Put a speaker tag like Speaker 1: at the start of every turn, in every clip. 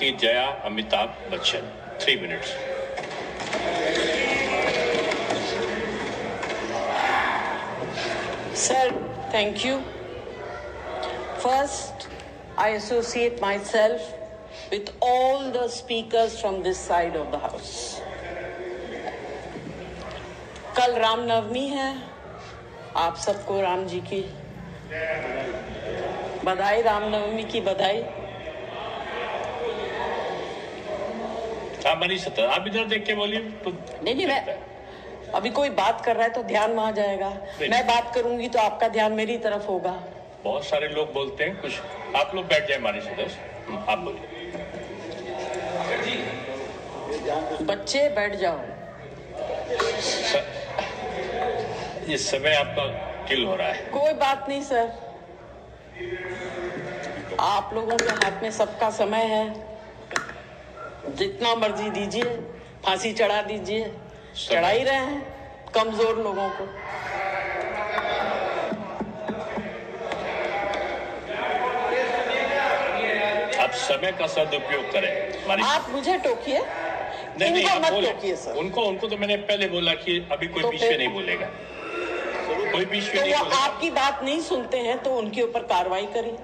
Speaker 1: Jaya Amitabh Bachchan 3 minutes.
Speaker 2: Sir, thank you. First, I associate myself with all the speakers from this side of the house. कल रामनवमी है, आप सबको राम जी की बधाई, रामनवमी की बधाई।
Speaker 1: आप नहीं सकता, आप इधर देख के बोलिए तो
Speaker 2: नहीं, मैं अभी कोई बात कर रहा है तो ध्यान वहां जाएगा, मैं बात करूंगी तो आपका ध्यान मेरी तरफ होगा।
Speaker 1: बहुत सारे लोग बोलते हैं कुछ, आप लोग बैठ जाए मानी सदस्य, आप बोलिए।
Speaker 2: बच्चे बैठ जाओ।
Speaker 1: इस समय आपका किल हो रहा है।
Speaker 2: कोई बात नहीं सर, आप लोगों के हाथ में सबका समय है, जितना मर्जी दीजिए, फांसी चढ़ा दीजिए, चढ़ा ही रहे हैं कमजोर लोगों को।
Speaker 1: आप समय का सदुपयोग करें।
Speaker 2: आप मुझे टोकिए,
Speaker 1: नहीं,
Speaker 2: इनको मत टोकिए सर।
Speaker 1: उनको तो मैंने पहले बोला कि अभी कोई बीच में नहीं बोलेगा, कोई बीच में नहीं
Speaker 2: बोलेगा।
Speaker 1: तो वो
Speaker 2: आपकी बात नहीं सुनते हैं तो उनके ऊपर कार्रवाई करिए।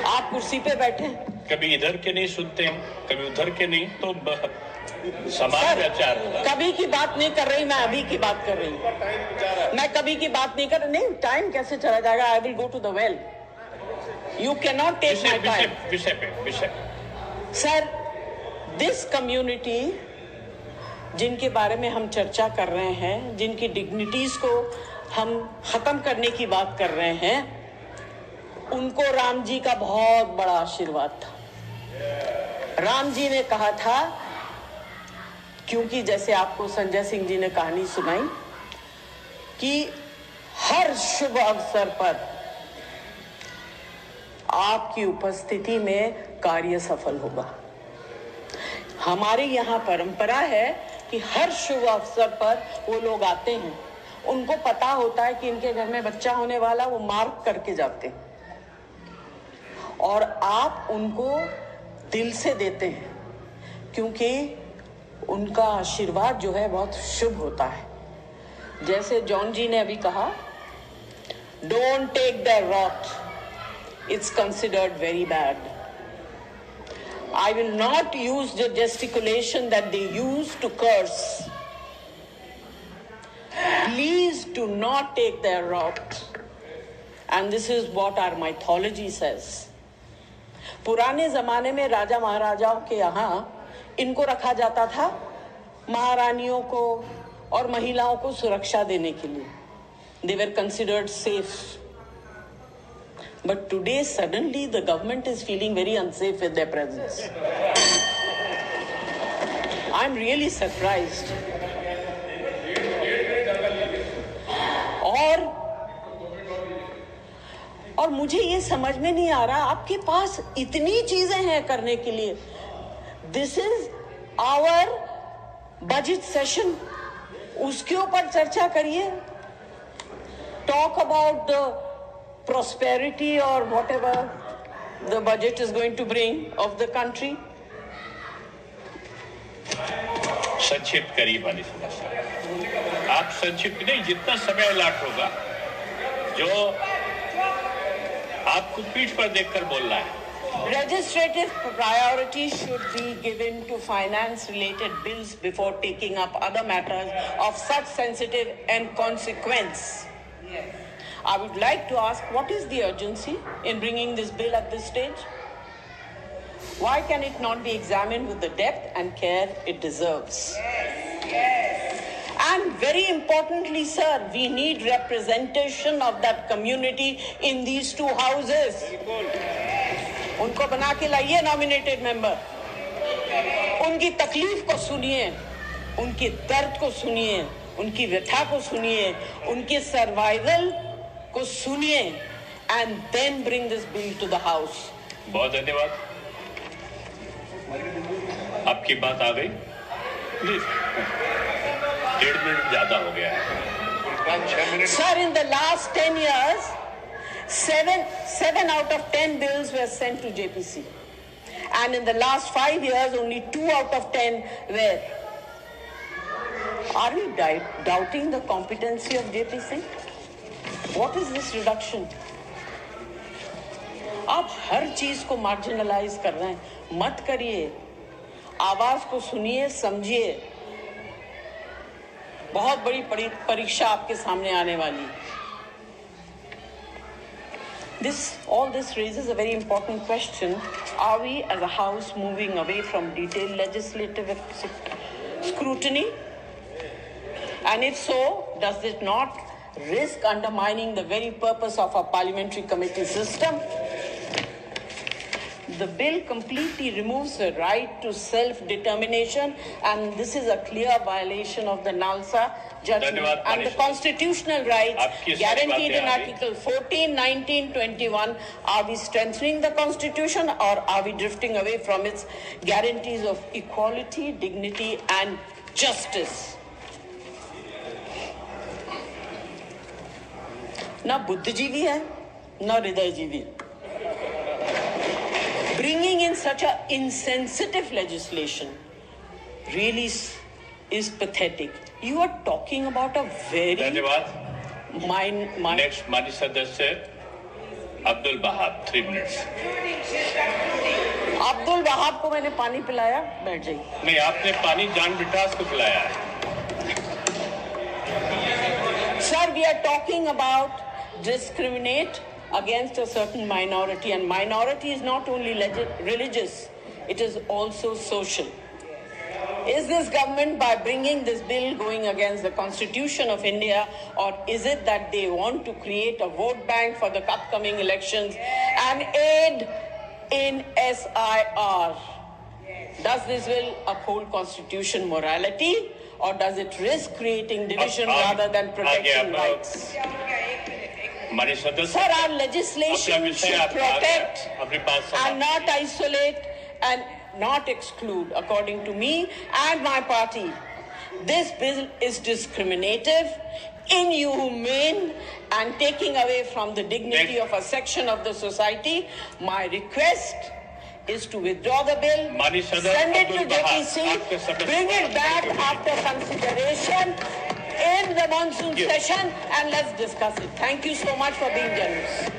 Speaker 2: आप कुर्सी पे बैठे,
Speaker 1: कभी इधर के नहीं सुनते हैं, कभी उधर के नहीं, तो समाज में आचार होगा।
Speaker 2: कभी की बात नहीं कर रही, मैं अभी की बात कर रही हूँ। मैं कभी की बात नहीं कर रही। नहीं, टाइम कैसे चला जाएगा? I will go to the well, you can not take my time.
Speaker 1: विषय
Speaker 2: सर, दिस कम्युनिटी जिनके बारे में हम चर्चा कर रहे हैं, जिनकी डिग्निटीज को हम खत्म करने की बात कर रहे हैं, उनको राम जी का बहुत बड़ा आशीर्वाद था। राम जी ने कहा था, क्योंकि जैसे आपको संजय सिंह जी ने कहानी सुनाई कि हर शुभ अवसर पर आपकी उपस्थिति में कार्य सफल होगा। हमारे यहाँ परंपरा है कि हर शुभ अवसर पर वो लोग आते हैं, उनको पता होता है कि इनके घर में बच्चा होने वाला, वो मार्क करके जाते हैं और आप उनको दिल से देते हैं, क्योंकि उनका आशीर्वाद जो है बहुत शुभ होता है। जैसे जॉन जी ने अभी कहा, don't take the wrath, it's considered very bad. I will not use the gesticulation that they use to curse. Please do not take their wrath. And this is what our mythology says. पुराने जमाने में राजा महाराजाओं के यहाँ इनको रखा जाता था, महारानियों को और महिलाओं को सुरक्षा देने के लिए। They were considered safe. But today, suddenly, the government is feeling very unsafe with their presence. I'm really surprised. और मुझे ये समझ में नहीं आ रहा, आपके पास इतनी चीजें हैं करने के लिए। This is our budget session. उसके ऊपर चर्चा करिए. Talk about the prosperity or whatever the budget is going to bring of the country.
Speaker 1: संक्षिप्त करिए वाली समस्या। आप संक्षिप्त नहीं, जितना समय अलाट होगा, जो आपको पीठ पर देखकर बोलना है।
Speaker 2: Legislative priority should be given to finance-related bills before taking up other matters of such sensitive and consequence. I would like to ask, what is the urgency in bringing this bill at this stage? Why can it not be examined with the depth and care it deserves? And very importantly, sir, we need representation of that community in these two houses. उनको बना के लाइए nominated member. उनकी तकलीफ को सुनिए, उनके दर्द को सुनिए, उनकी व्यथा को सुनिए, उनके सर्वाइवल को सुनिए, and then bring this bill to the house.
Speaker 1: बहुत धन्यवाद, आपकी बात आ गई। प्लीज, 1.5 मिनट ज्यादा हो गया है।
Speaker 2: Sir, in the last 10 years, seven out of 10 bills were sent to JPC, and in the last 5 years, only 2 out of 10 were. Are we doubting the competency of JP Singh? What is this reduction? आप हर चीज को marginalise कर रहे हैं, मत करिए, आवाज को सुनिए, समझिए। बहुत बड़ी परीक्षा आपके सामने आने वाली है। All this raises a very important question. Are we as a house moving away from detailed legislative scrutiny? And if so, does it not risk undermining the very purpose of our parliamentary committee system? The bill completely removes the right to self-determination, and this is a clear violation of the NALSA judgment and the constitutional rights guaranteed in Article 14, 19, 21. Are we strengthening the Constitution, or are we drifting away from its guarantees of equality, dignity, and justice? ना बुद्धिजीवी है, ना हृदयजीवी है। Bringing in such an insensitive legislation really is pathetic. You are talking about a very
Speaker 1: Next, माननीय सदस्य Abdul Wahab, 3 minutes.
Speaker 2: Abdul Wahab को मैंने पानी पिलाया, बैठ जाइए।
Speaker 1: नहीं, आपने पानी जान ब्रिटास को पिलाया है।
Speaker 2: Sir, we are talking about discriminate against a certain minority, and minority is not only religious, it is also social. Is this government, by bringing this bill, going against the Constitution of India, or is it that they want to create a vote bank for the upcoming elections and aid in SIR? Does this bill uphold constitution morality, or does it risk creating division rather than protecting rights? Sir, our legislation should protect and not isolate and not exclude. According to me and my party, this bill is discriminative, inhumane, and taking away from the dignity of a section of the society. My request is to withdraw the bill, send it to JPC, bring it back after consideration in the monsoon session, and let's discuss it. Thank you so much for being generous.